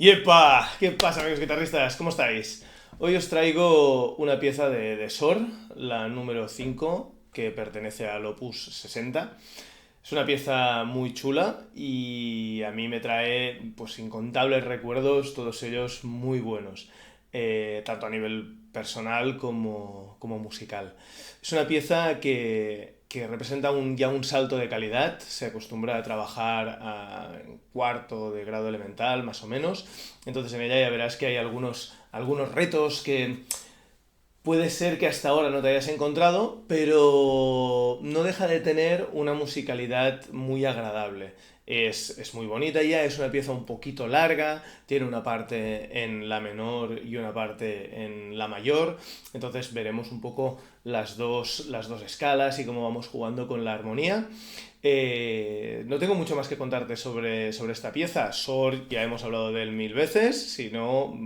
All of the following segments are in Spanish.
¡Yepa! ¿Qué pasa, amigos guitarristas? ¿Cómo estáis? Hoy os traigo una pieza de Sor, la número 5, que pertenece al Opus 60. Es una pieza muy chula y a mí me trae pues incontables recuerdos, todos ellos muy buenos, tanto a nivel personal como musical. Es una pieza que representa ya un salto de calidad, se acostumbra a trabajar en cuarto de grado elemental, más o menos, entonces en ella ya verás que hay algunos retos que puede ser que hasta ahora no te hayas encontrado, pero no deja de tener una musicalidad muy agradable. Es muy bonita ya, es una pieza un poquito larga, tiene una parte en la menor y una parte en la mayor, entonces veremos un poco las dos escalas y cómo vamos jugando con la armonía. No tengo mucho más que contarte sobre esta pieza. Sor, ya hemos hablado de él mil veces, si no,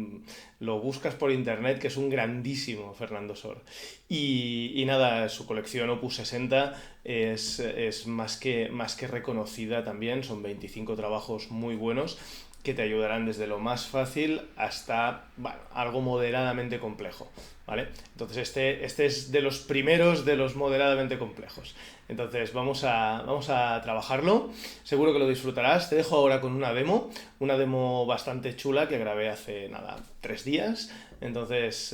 lo buscas por internet, que es un grandísimo Fernando Sor. Y nada, su colección Opus 60 es más que reconocida también, son 25 trabajos muy buenos que te ayudarán desde lo más fácil hasta bueno, algo moderadamente complejo, ¿vale? Entonces este es de los primeros de los moderadamente complejos. Entonces vamos a trabajarlo, seguro que lo disfrutarás. Te dejo ahora con una demo bastante chula que grabé hace nada, 3 días. Entonces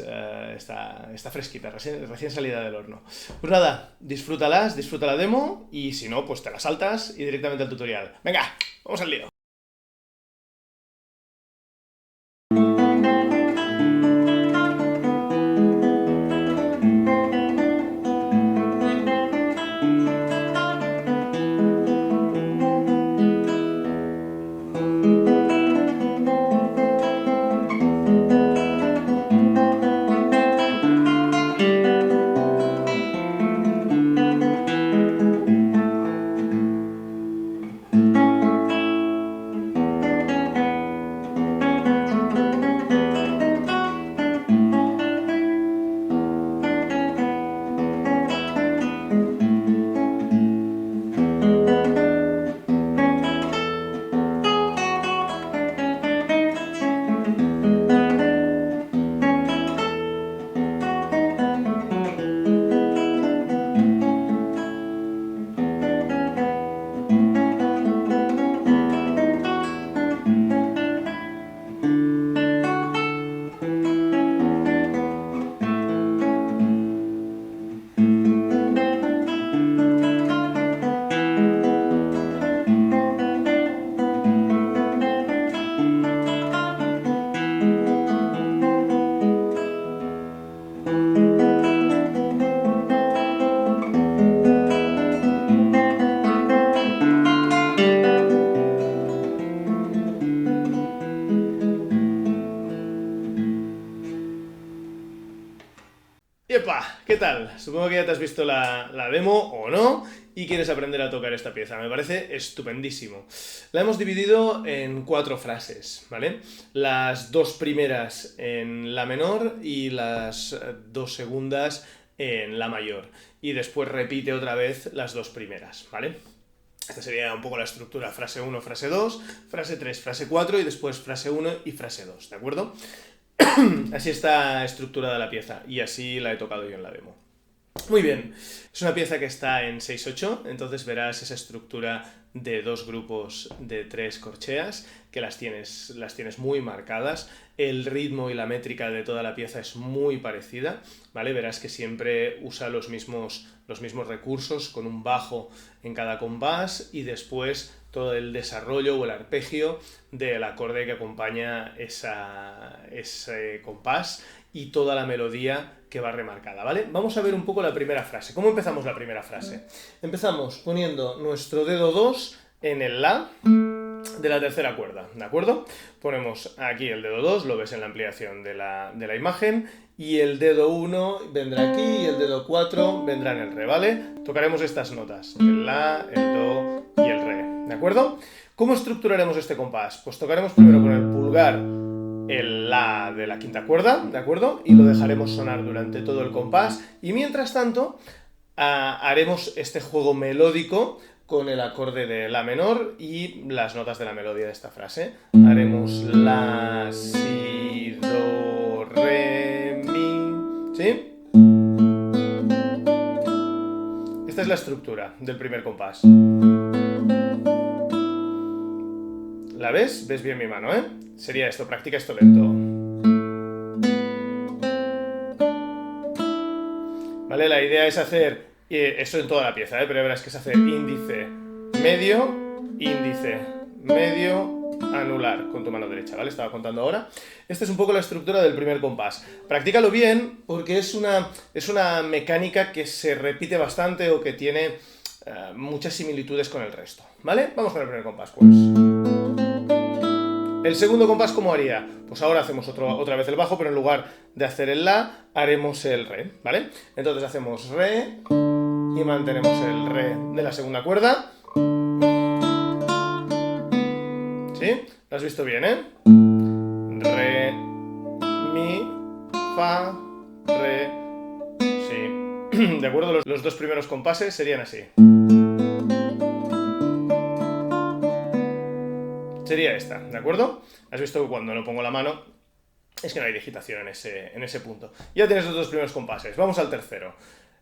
está fresquita, recién salida del horno. Pues nada, disfruta la demo y si no, pues te la saltas y directamente al tutorial. Venga, vamos al lío. ¡Epa! ¿Qué tal? Supongo que ya te has visto la demo o no y quieres aprender a tocar esta pieza. Me parece estupendísimo. La hemos dividido en 4 frases, ¿vale? Las 2 primeras en la menor y las 2 segundas en la mayor. Y después repite otra vez las 2 primeras, ¿vale? Esta sería un poco la estructura, frase 1, frase 2, frase 3, frase 4 y después frase 1 y frase 2, ¿de acuerdo? Así está estructurada la pieza y así la he tocado yo en la demo. Muy bien, es una pieza que está en 6/8, entonces verás esa estructura de 2 grupos de 3 corcheas que las tienes muy marcadas. El ritmo y la métrica de toda la pieza es muy parecida, ¿vale? Verás que siempre usa los mismos recursos con un bajo en cada compás y después todo el desarrollo o el arpegio del acorde que acompaña ese compás y toda la melodía que va remarcada, ¿vale? Vamos a ver un poco la primera frase. ¿Cómo empezamos la primera frase? Empezamos poniendo nuestro dedo 2 en el La de la tercera cuerda, ¿de acuerdo? Ponemos aquí el dedo 2, lo ves en la ampliación de la imagen, y el dedo 1 vendrá aquí y el dedo 4 vendrá en el Re, ¿vale? Tocaremos estas notas, el La, el Do y el Re, ¿de acuerdo? ¿Cómo estructuraremos este compás? Pues tocaremos primero con el pulgar el La de la quinta cuerda, ¿de acuerdo? Y lo dejaremos sonar durante todo el compás, y mientras tanto haremos este juego melódico con el acorde de La menor y las notas de la melodía de esta frase. Haremos haremos la, si, do, re, mi, ¿sí? Esta es la estructura del primer compás. ¿La ves? ¿Ves bien mi mano, eh? Sería esto, practica esto lento. ¿Vale? La idea es hacer eso en toda la pieza, pero verás que es hacer índice, medio, anular con tu mano derecha, ¿vale? Estaba contando ahora. Esta es un poco la estructura del primer compás. Practícalo bien porque es una mecánica que se repite bastante o que tiene muchas similitudes con el resto, ¿vale? Vamos con el primer compás, pues. El segundo compás, ¿cómo haría? Pues ahora hacemos otra vez el bajo, pero en lugar de hacer el la, haremos el re, ¿vale? Entonces hacemos re y mantenemos el re de la segunda cuerda. ¿Sí? ¿Lo has visto bien, Re, mi, fa, re, si. ¿De acuerdo? Los dos primeros compases serían así. Sería esta, ¿de acuerdo? Has visto que cuando no pongo la mano es que no hay digitación en ese punto. Ya tienes los dos primeros compases. Vamos al tercero.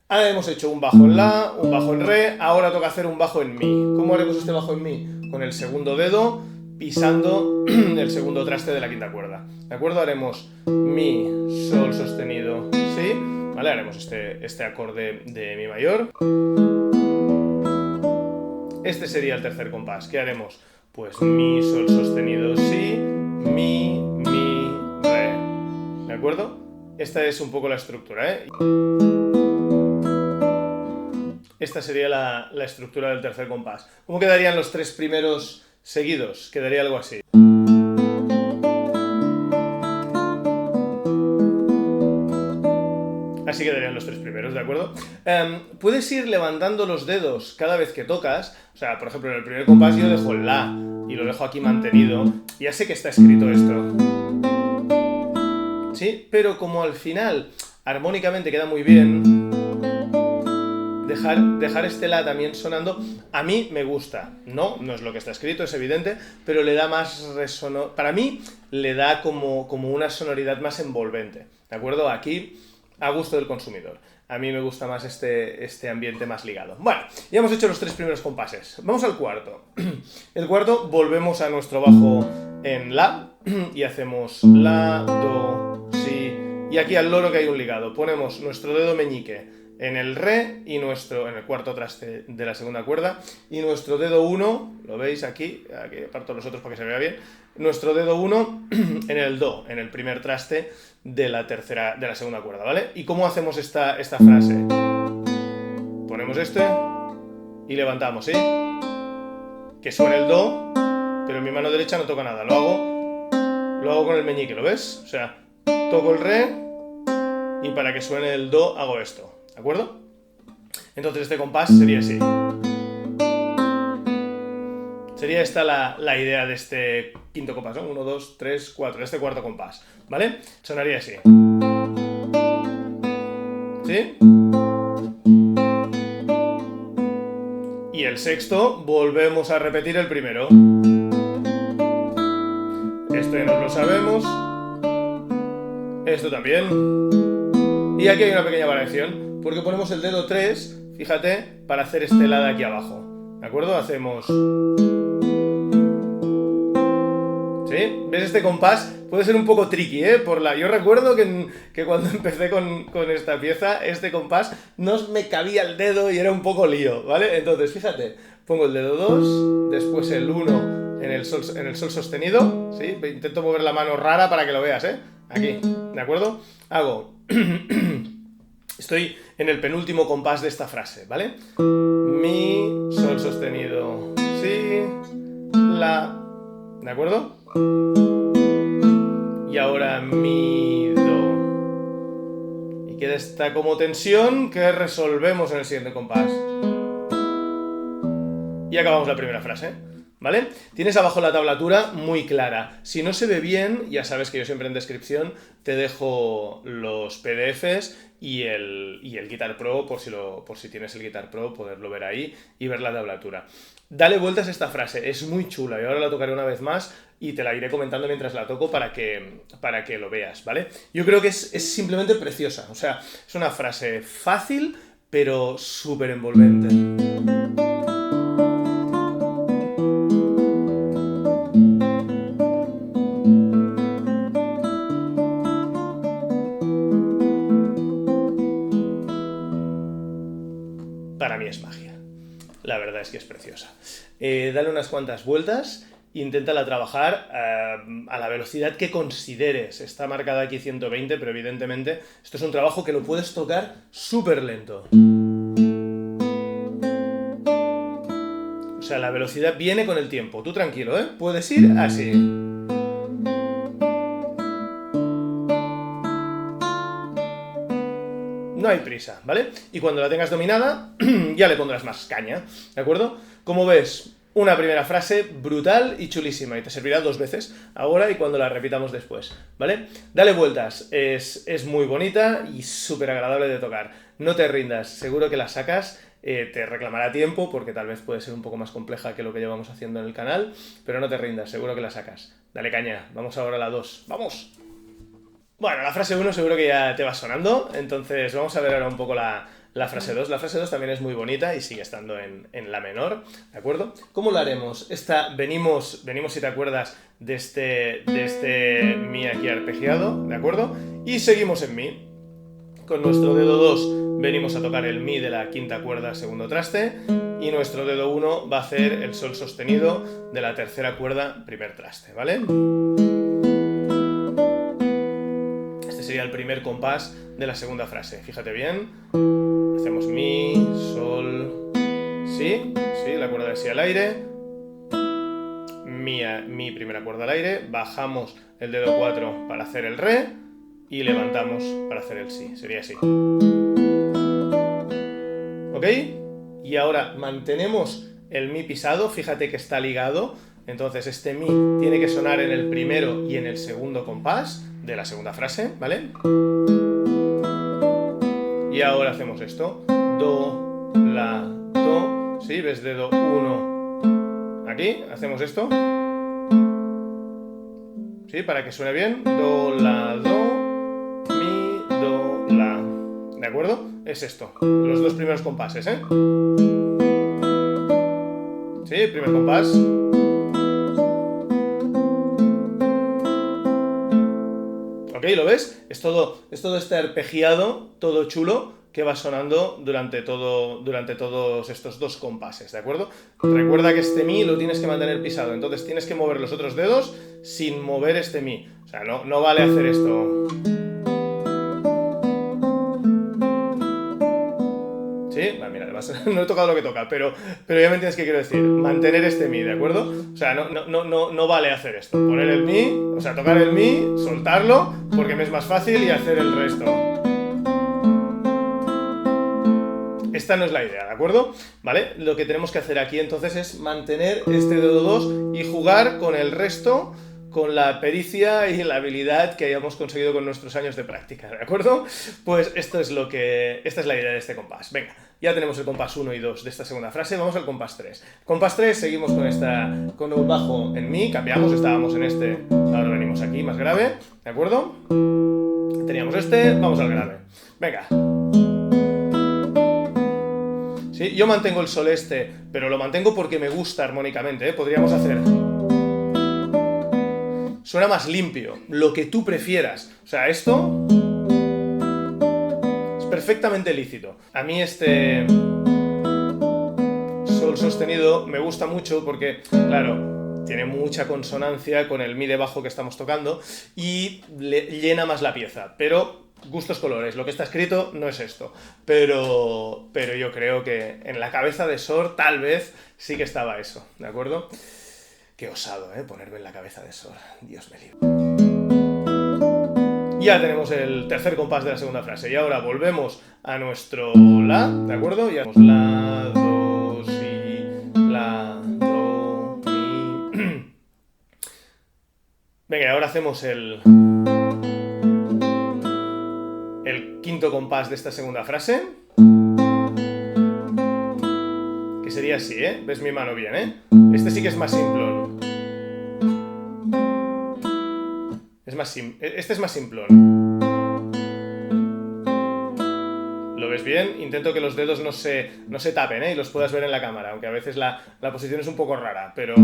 Ahora hemos hecho un bajo en la, un bajo en re, ahora toca hacer un bajo en mi. ¿Cómo haremos este bajo en mi? Con el segundo dedo pisando el segundo traste de la quinta cuerda. ¿De acuerdo? Haremos mi, sol sostenido, si. ¿Vale? Haremos este acorde de mi mayor. Este sería el tercer compás. ¿Qué haremos? Pues mi, sol sostenido, si, mi, re. ¿De acuerdo? Esta es un poco la estructura, Esta sería la estructura del tercer compás. ¿Cómo quedarían los tres primeros seguidos? Quedaría algo así. Así quedarían los tres primeros, ¿de acuerdo? Puedes ir levantando los dedos cada vez que tocas. O sea, por ejemplo, en el primer compás yo dejo el la y lo dejo aquí mantenido. Ya sé que está escrito esto. ¿Sí? Pero como al final armónicamente queda muy bien, dejar este la también sonando, a mí me gusta. No es lo que está escrito, es evidente, pero le da más para mí le da como una sonoridad más envolvente, ¿de acuerdo? Aquí, a gusto del consumidor. A mí me gusta más este ambiente más ligado. Bueno, ya hemos hecho los tres primeros compases. Vamos al cuarto. El cuarto, volvemos a nuestro bajo en la y hacemos la, do, si. Y aquí al loro que hay un ligado. Ponemos nuestro dedo meñique en el re y en el cuarto traste de la segunda cuerda, y nuestro dedo 1, lo veis aquí aparto los otros para que se vea bien, nuestro dedo 1 en el do, en el primer traste de la segunda cuerda, ¿vale? ¿Y cómo hacemos esta frase? Ponemos y levantamos, ¿sí? Que suene el do, pero en mi mano derecha no toca nada, lo hago con el meñique, ¿lo ves? O sea, toco el re y para que suene el do hago esto. ¿De acuerdo? Entonces este compás sería así. Sería esta la idea de este quinto compás, ¿no? 1, 2, 3, 4, este cuarto compás, ¿vale? Sonaría así. ¿Sí? Y el sexto, volvemos a repetir el primero. Esto ya nos lo sabemos. Esto también. Y aquí hay una pequeña variación, porque ponemos el dedo 3, fíjate, para hacer este la de aquí abajo. ¿De acuerdo? Hacemos... ¿Sí? ¿Ves? Este compás puede ser un poco tricky, Yo recuerdo que cuando empecé con esta pieza, este compás no me cabía el dedo y era un poco lío, ¿vale? Entonces, fíjate, pongo el dedo 2, después el 1 en el sol sostenido, ¿sí? Intento mover la mano rara para que lo veas, Aquí, ¿de acuerdo? Hago... Estoy en el penúltimo compás de esta frase, ¿vale? Mi, sol sostenido, si, la... ¿De acuerdo? Y ahora mi, do. Y queda esta como tensión que resolvemos en el siguiente compás. Y acabamos la primera frase, ¿vale? Tienes abajo la tablatura muy clara. Si no se ve bien, ya sabes que yo siempre en descripción te dejo los PDFs y el Guitar Pro, por si tienes el Guitar Pro, poderlo ver ahí y ver la tablatura. Dale vueltas a esta frase, es muy chula y ahora la tocaré una vez más. y te la iré comentando mientras la toco para que lo veas, ¿vale? Yo creo que es simplemente preciosa, o sea, es una frase fácil, pero súper envolvente. Para mí es magia. La verdad es que es preciosa. Dale unas cuantas vueltas, inténtala trabajar a la velocidad que consideres. Está marcada aquí 120, pero evidentemente esto es un trabajo que lo puedes tocar súper lento. O sea, la velocidad viene con el tiempo. Tú tranquilo, ¿eh? Puedes ir así. No hay prisa, ¿vale? Y cuando la tengas dominada, ya le pondrás más caña, ¿de acuerdo? Como ves, una primera frase brutal y chulísima, y te servirá 2 veces, ahora y cuando la repitamos después, ¿vale? Dale vueltas, es muy bonita y súper agradable de tocar. No te rindas, seguro que la sacas, te reclamará tiempo, porque tal vez puede ser un poco más compleja que lo que llevamos haciendo en el canal, pero no te rindas, seguro que la sacas. Dale caña, vamos ahora a la 2, ¡vamos! Bueno, la frase 1 seguro que ya te va sonando, entonces vamos a ver ahora un poco la frase 2. La frase 2 también es muy bonita y sigue estando en la menor, ¿de acuerdo? ¿Cómo lo haremos? Venimos si te acuerdas, de este mi aquí arpegiado, ¿de acuerdo? Y seguimos en mi. Con nuestro dedo 2 venimos a tocar el mi de la quinta cuerda, segundo traste, y nuestro dedo 1 va a hacer el sol sostenido de la tercera cuerda, primer traste, ¿vale? Sería el primer compás de la segunda frase. Fíjate bien. Hacemos mi, sol, si, la cuerda de si al aire. Mi primera cuerda al aire. Bajamos el dedo 4 para hacer el re y levantamos para hacer el si. Sería así. ¿Ok? Y ahora mantenemos el mi pisado. Fíjate que está ligado. Entonces este mi tiene que sonar en el primero y en el segundo compás de la segunda frase, ¿vale? Y ahora hacemos esto. Do, la, do. ¿Sí? ¿Ves? Dedo 1 aquí. Hacemos esto. ¿Sí? Para que suene bien. Do, la, do, mi, do, la. ¿De acuerdo? Es esto. Los 2 primeros compases, ¿eh? ¿Sí? Primer compás. ¿Ok? ¿Lo ves? Es todo este arpegiado, todo chulo, que va sonando durante todos estos 2 compases, ¿de acuerdo? Recuerda que este mi lo tienes que mantener pisado, entonces tienes que mover los otros dedos sin mover este mi. O sea, no vale hacer esto. ¿Sí? Bueno, mira, además no he tocado lo que toca, pero ya me entiendes qué quiero decir. Mantener este mi, ¿de acuerdo? O sea, no vale hacer esto. Poner el mi, o sea, tocar el mi, soltarlo, porque me es más fácil, y hacer el resto. Esta no es la idea, ¿de acuerdo? ¿Vale? Lo que tenemos que hacer aquí entonces es mantener este dedo 2 y jugar con el resto, con la pericia y la habilidad que hayamos conseguido con nuestros años de práctica, ¿de acuerdo? Pues esta es la idea de este compás. Venga, ya tenemos el compás 1 y 2 de esta segunda frase, vamos al compás 3. Compás 3, seguimos con el bajo en mi, cambiamos, estábamos en este, ahora venimos aquí, más grave, ¿de acuerdo? Teníamos este, vamos al grave. Venga. ¿Sí? Yo mantengo el sol este, pero lo mantengo porque me gusta armónicamente, ¿eh? Podríamos hacer... Suena más limpio, lo que tú prefieras. O sea, esto es perfectamente lícito. A mí este sol sostenido me gusta mucho porque, claro, tiene mucha consonancia con el mi de bajo que estamos tocando y llena más la pieza, pero... Gustos colores, lo que está escrito no es esto, pero yo creo que en la cabeza de Sor tal vez sí que estaba eso, ¿de acuerdo? Qué osado, ponerme en la cabeza de Sor, Dios me libre. Ya tenemos el tercer compás de la segunda frase y ahora volvemos a nuestro la, ¿de acuerdo? Ya tenemos la, do, si, la, do, mi. Venga, ahora hacemos el quinto compás de esta segunda frase, que sería así, ¿eh? Ves mi mano bien, ¿eh? Este sí que es más simplón. este es más simplón. ¿Lo ves bien? Intento que los dedos no se tapen, y los puedas ver en la cámara, aunque a veces la posición es un poco rara, pero...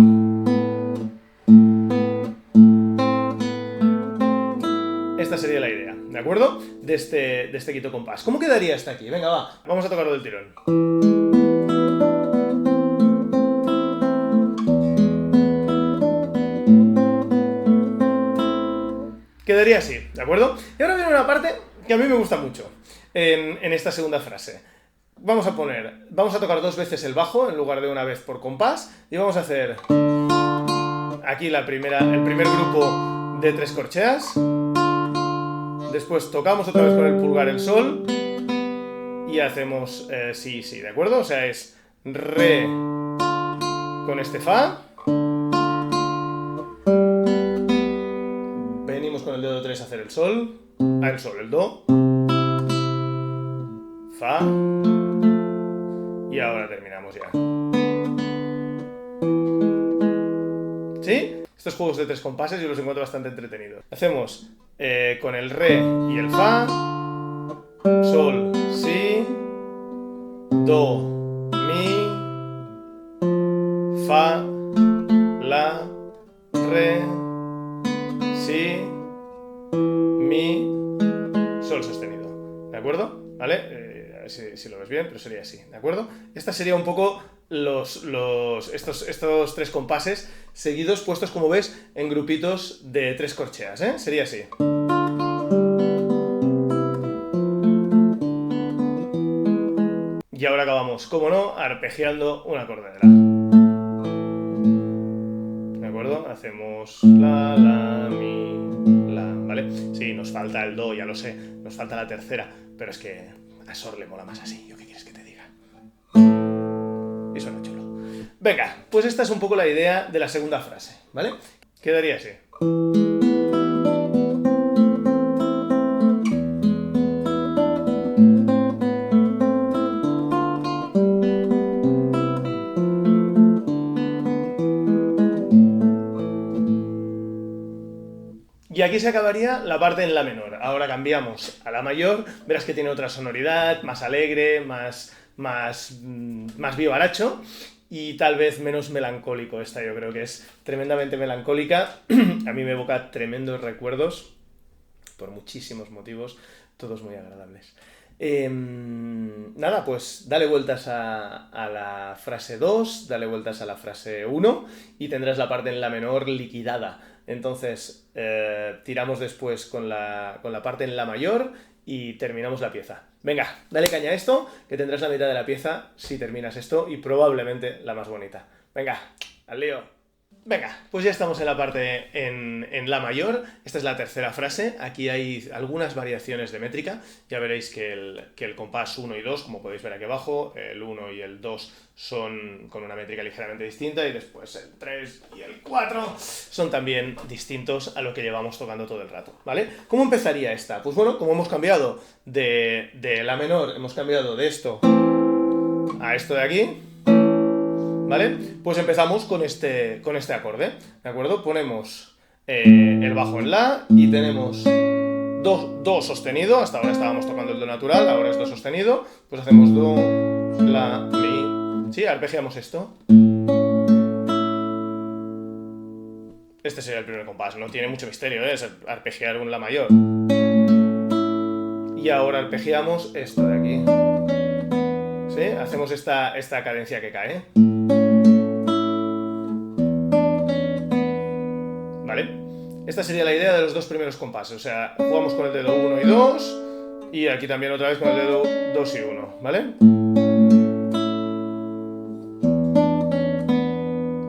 Esta sería la idea, ¿de acuerdo? De este quinto compás. ¿Cómo quedaría hasta aquí? Venga, va, vamos a tocarlo del tirón. Quedaría así, ¿de acuerdo? Y ahora viene una parte que a mí me gusta mucho en esta segunda frase. Vamos a tocar 2 veces el bajo en lugar de una vez por compás y vamos a hacer aquí el primer grupo de 3 corcheas. Después tocamos otra vez con el pulgar el sol y hacemos sí, sí, ¿de acuerdo? O sea, es re con este fa. Venimos con el dedo 3 a hacer el sol, el do, fa y ahora terminamos ya. ¿Sí? Estos juegos de 3 compases yo los encuentro bastante entretenidos. Hacemos con el re y el fa, sol, si, do, mi, fa, la, re, si, mi, sol sostenido. ¿De acuerdo? ¿Vale? A ver si lo ves bien, pero sería así. ¿De acuerdo? Esta sería un poco estos 3 compases seguidos, puestos, como ves, en grupitos de 3 corcheas, ¿eh? Sería así. Y ahora acabamos, como no, arpegiando un acorde de la. ¿De acuerdo? Hacemos la, la, mi, la, ¿vale? Sí, nos falta el do, ya lo sé, nos falta la tercera, pero es que a Sor le mola más así. ¿Yo qué quieres que te diga? Y suena chulo. Venga, pues esta es un poco la idea de la segunda frase, ¿vale? Quedaría así. Y aquí se acabaría la parte en la menor. Ahora cambiamos a la mayor, verás que tiene otra sonoridad, más alegre, más vivaracho y tal vez menos melancólico. Esta yo creo que es tremendamente melancólica. A mí me evoca tremendos recuerdos por muchísimos motivos, todos muy agradables. Nada, pues dale vueltas a la frase 2, dale vueltas a la frase 1 y tendrás la parte en la menor liquidada. Entonces tiramos después con la parte en la mayor y terminamos la pieza. Venga, dale caña a esto, que tendrás la mitad de la pieza si terminas esto y probablemente la más bonita. Venga, al lío. Venga, pues ya estamos en la parte en la mayor. Esta es la tercera frase. Aquí hay algunas variaciones de métrica. Ya veréis que el compás 1 y 2, como podéis ver aquí abajo, el 1 y el 2 son con una métrica ligeramente distinta y después el 3 y el 4 son también distintos a lo que llevamos tocando todo el rato, ¿vale? ¿Cómo empezaría esta? Pues bueno, como hemos cambiado de la menor, hemos cambiado de esto a esto de aquí, ¿vale? Pues empezamos con este acorde, ¿de acuerdo? Ponemos el bajo en la y tenemos do sostenido. Hasta ahora estábamos tocando el do natural, ahora es do sostenido. Pues hacemos do, la, mi. ¿Sí? Arpegiamos esto. Este sería el primer compás. No tiene mucho misterio, ¿eh? Es arpegiar un la mayor. Y ahora arpegiamos esto de aquí. ¿Sí? Hacemos esta cadencia que cae. ¿Vale? Esta sería la idea de los 2 primeros compases. O sea, jugamos con el dedo 1 y 2 y aquí también otra vez con el dedo 2 y 1, ¿vale?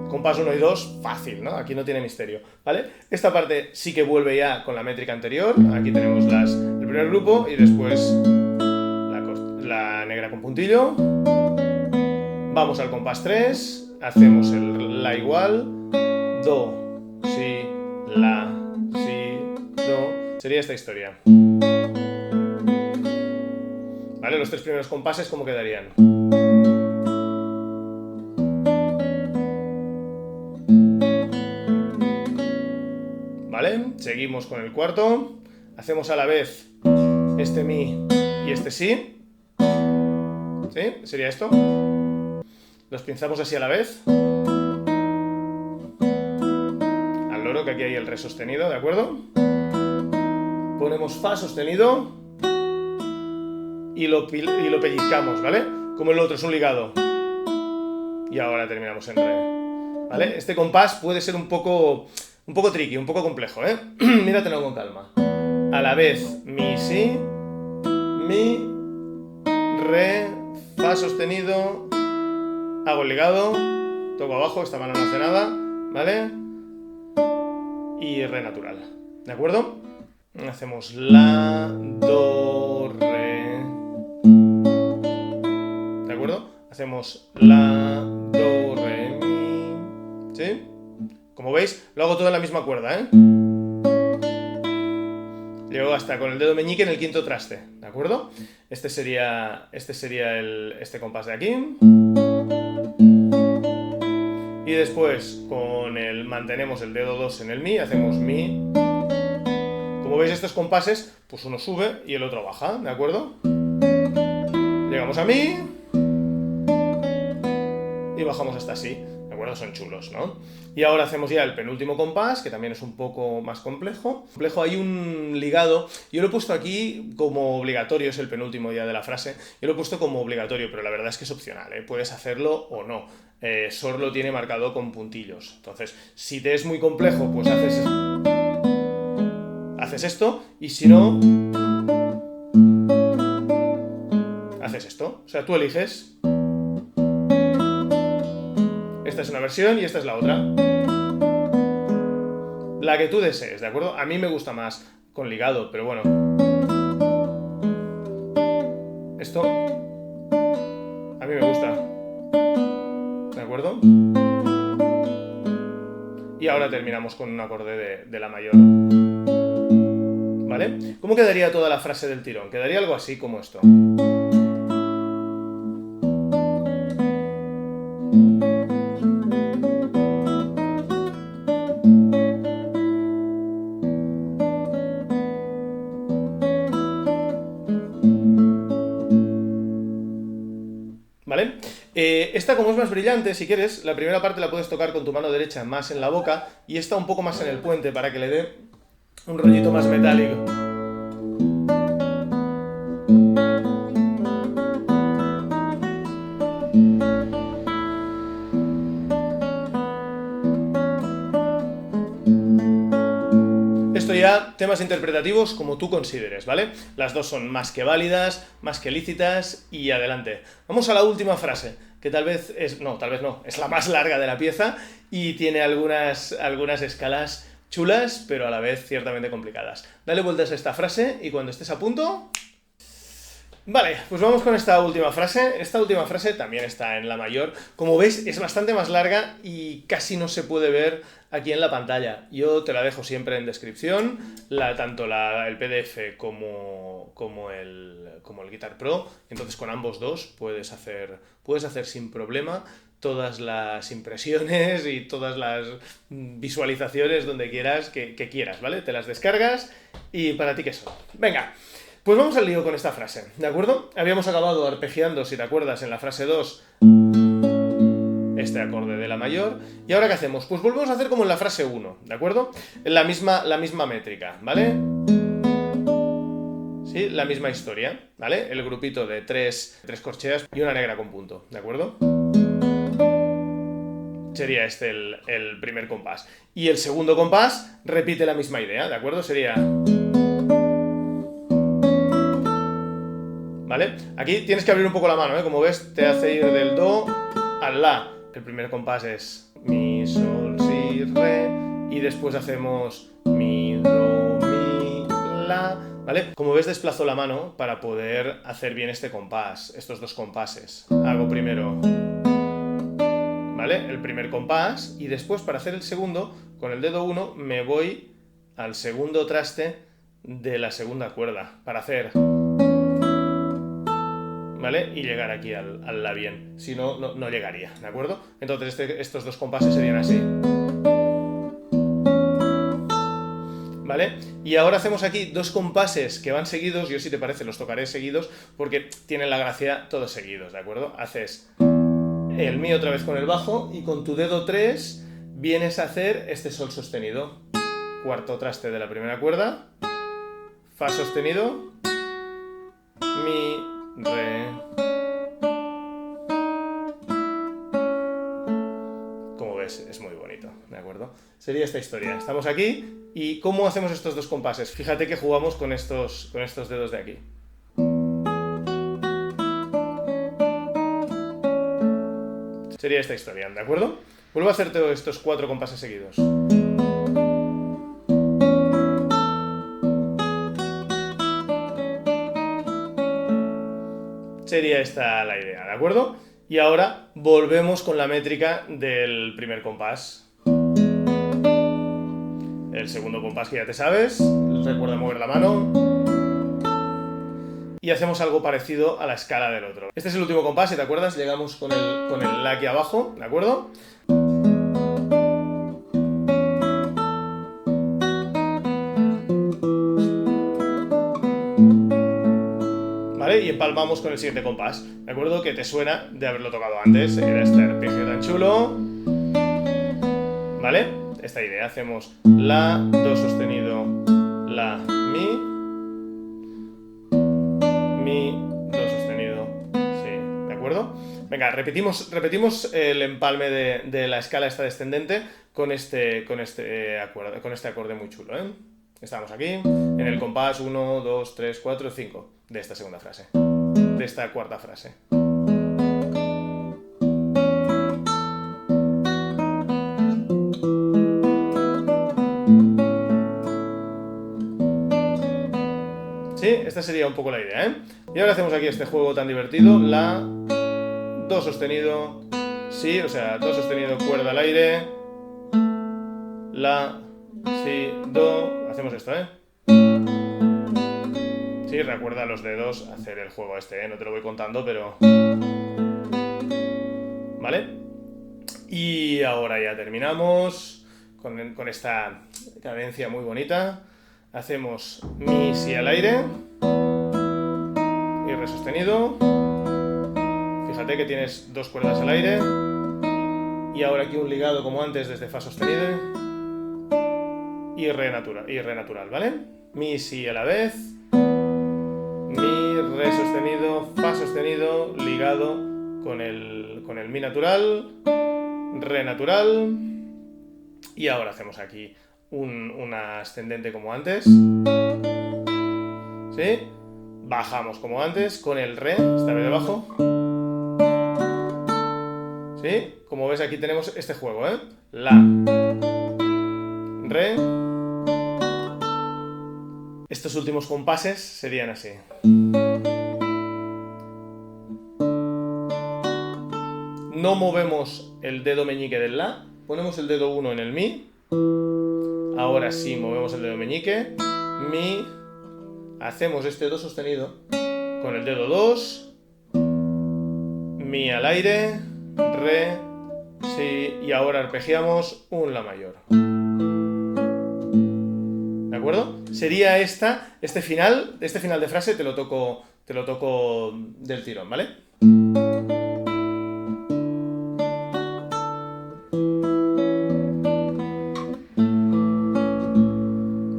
Compás 1 y 2, fácil, ¿no? Aquí no tiene misterio, ¿vale? Esta parte sí que vuelve ya con la métrica anterior. Aquí tenemos el primer grupo y después la negra con puntillo. Vamos al compás 3, hacemos el la igual, do, si, la, si, do. Sería esta historia. ¿Vale? Los 3 primeros compases, ¿cómo quedarían? ¿Vale? seguimos con el cuarto, hacemos a la vez este mi y este si, ¿sí? Sería esto. Los pinzamos así a la vez. Al loro, que aquí hay el re sostenido, ¿de acuerdo? Ponemos fa sostenido y lo pellizcamos, ¿vale? Como el otro, es un ligado. Y ahora terminamos en re, ¿vale? Este compás puede ser un poco tricky, un poco complejo, ¿eh? Míratelo con calma. A la vez, mi, si, mi, re, fa sostenido, hago el ligado, toco abajo, esta mano no hace nada, ¿vale? Y re natural, ¿de acuerdo? Hacemos la, do, re, ¿de acuerdo? Hacemos la, do, re, mi, ¿sí? Como veis, lo hago todo en la misma cuerda, ¿eh? Llego hasta con el dedo meñique en el quinto traste, ¿de acuerdo? Este sería este compás de aquí. Y después mantenemos el dedo 2 en el mi, hacemos mi. Como veis, estos compases, pues uno sube y el otro baja, ¿de acuerdo? Llegamos a mi y bajamos hasta así, ¿de acuerdo? Son chulos, ¿no? Y ahora hacemos ya el penúltimo compás, que también es un poco más complejo. Hay un ligado, yo lo he puesto aquí como obligatorio, es el penúltimo ya de la frase, yo lo he puesto como obligatorio, pero la verdad es que es opcional, ¿eh? Puedes hacerlo o no. Sor lo tiene marcado con puntillos, entonces si te es muy complejo, pues haces esto, y si no, haces esto. O sea, tú eliges. Esta es una versión y esta es la otra. La que tú desees, ¿de acuerdo? A mí me gusta más con ligado, pero bueno. Esto a mí me gusta. ¿De acuerdo? Y ahora terminamos con un acorde de la mayor. ¿Vale? ¿Cómo quedaría toda la frase del tirón? Quedaría algo así como esto. ¿Vale? Esta, como es más brillante, si quieres, la primera parte la puedes tocar con tu mano derecha más en la boca y esta un poco más en el puente para que le dé un rollito más metálico. Esto ya, temas interpretativos como tú consideres, ¿vale? Las dos son más que válidas, más que lícitas y adelante. Vamos a la última frase, que tal vez no, es la más larga de la pieza y tiene algunas escalas chulas, pero a la vez ciertamente complicadas. Dale vueltas a esta frase y cuando estés a punto... Vale, pues vamos con esta última frase. Esta última frase también está en la mayor. Como veis, es bastante más larga y casi no se puede ver aquí en la pantalla. Yo te la dejo siempre en descripción, tanto el PDF como el Guitar Pro. Entonces con ambos dos puedes hacer sin problema todas las impresiones y todas las visualizaciones donde quieras, que quieras, ¿vale? Te las descargas y para ti que son. Venga. Pues vamos al lío con esta frase, ¿de acuerdo? Habíamos acabado arpegiando, si te acuerdas, en la frase 2 este acorde de la mayor. ¿Y ahora qué hacemos? Pues volvemos a hacer como en la frase 1, ¿de acuerdo? La misma métrica, ¿vale? Sí, la misma historia, ¿vale? El grupito de tres corcheas y una negra con punto, ¿de acuerdo? Sería este el primer compás. Y el segundo compás repite la misma idea, ¿de acuerdo? Sería... ¿Vale? Aquí tienes que abrir un poco la mano, ¿eh? Como ves, te hace ir del do al la. El primer compás es mi, sol, si, re. Y después hacemos mi, do, mi, la. ¿Vale? Como ves, desplazo la mano para poder hacer bien este compás, estos dos compases. Hago primero, ¿vale? El primer compás y después, para hacer el segundo, con el dedo 1 me voy al segundo traste de la segunda cuerda para hacer... ¿Vale? Y llegar aquí al la bien. Si no, no llegaría, ¿de acuerdo? Entonces estos dos compases serían así. ¿vale? Y ahora hacemos aquí dos compases que van seguidos, yo si te parece los tocaré seguidos porque tienen la gracia todos seguidos, ¿de acuerdo? Haces el mi otra vez con el bajo y con tu dedo 3 vienes a hacer este sol sostenido. Cuarto traste de la primera cuerda, fa sostenido, mi, re. Como ves, es muy bonito, ¿de acuerdo? Sería esta historia. Estamos aquí y ¿cómo hacemos estos dos compases? Fíjate que jugamos con estos dedos de aquí. Sería esta historia, ¿de acuerdo? Vuelvo a hacerte estos 4 compases seguidos. Sería esta la idea, ¿de acuerdo? Y ahora volvemos con la métrica del primer compás. El segundo compás que ya te sabes, recuerda mover la mano. Y hacemos algo parecido a la escala del otro. Este es el último compás, si te acuerdas, llegamos con el la aquí abajo, ¿de acuerdo? ¿Vale? Y empalmamos con el siguiente compás, ¿de acuerdo? Que te suena de haberlo tocado antes, era este arpegio tan chulo. ¿Vale? Esta idea, hacemos la, do sostenido, la, mi, do sostenido, sí, ¿de acuerdo? Venga, repetimos el empalme de la escala esta descendente con este acorde muy chulo, ¿eh? Estamos aquí, en el compás 1, 2, 3, 4, 5 de esta segunda frase, de esta cuarta frase. ¿Sí? Esta sería un poco la idea, ¿eh? Y ahora hacemos aquí este juego tan divertido, la, do sostenido, si, o sea, do sostenido, cuerda al aire, la, si, do, hacemos esto, ¿eh? Sí, recuerda los dedos hacer el juego este, ¿eh? No te lo voy contando, pero... ¿Vale? Y ahora ya terminamos con esta cadencia muy bonita. Hacemos mi, si al aire y re sostenido. Fíjate que tienes 2 cuerdas al aire. Y ahora aquí un ligado como antes desde fa sostenido y re natural, ¿vale? Mi, si a la vez. Mi, re sostenido, fa sostenido, ligado con el mi natural, re natural. Y ahora hacemos aquí una ascendente como antes. ¿Sí? Bajamos como antes con el re, esta vez debajo. ¿Sí? Como ves aquí tenemos este juego, ¿eh? La, re. Estos últimos compases serían así. No movemos el dedo meñique del la, ponemos el dedo 1 en el mi. Ahora sí movemos el dedo meñique, mi, hacemos este do sostenido con el dedo 2, mi al aire, re, si, y ahora arpegiamos un la mayor. ¿De acuerdo? Sería este final de frase te lo toco del tirón, ¿vale?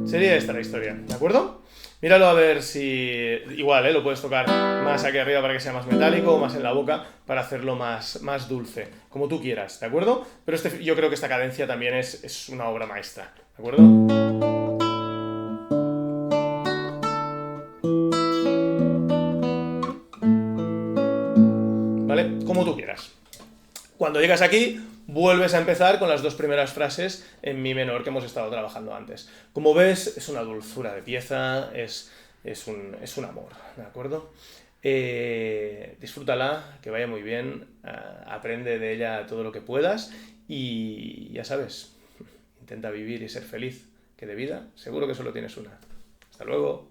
Sería esta la historia, ¿de acuerdo? Míralo a ver si... Igual, lo puedes tocar más aquí arriba para que sea más metálico o más en la boca para hacerlo más dulce, como tú quieras, ¿de acuerdo? Pero yo creo que esta cadencia también es una obra maestra, ¿de acuerdo? ¿Vale? Como tú quieras. Cuando llegas aquí, vuelves a empezar con las 2 primeras frases en mi menor que hemos estado trabajando antes. Como ves, es una dulzura de pieza, es un amor, ¿de acuerdo? Disfrútala, que vaya muy bien, aprende de ella todo lo que puedas y ya sabes, intenta vivir y ser feliz, que de vida seguro que solo tienes una. Hasta luego.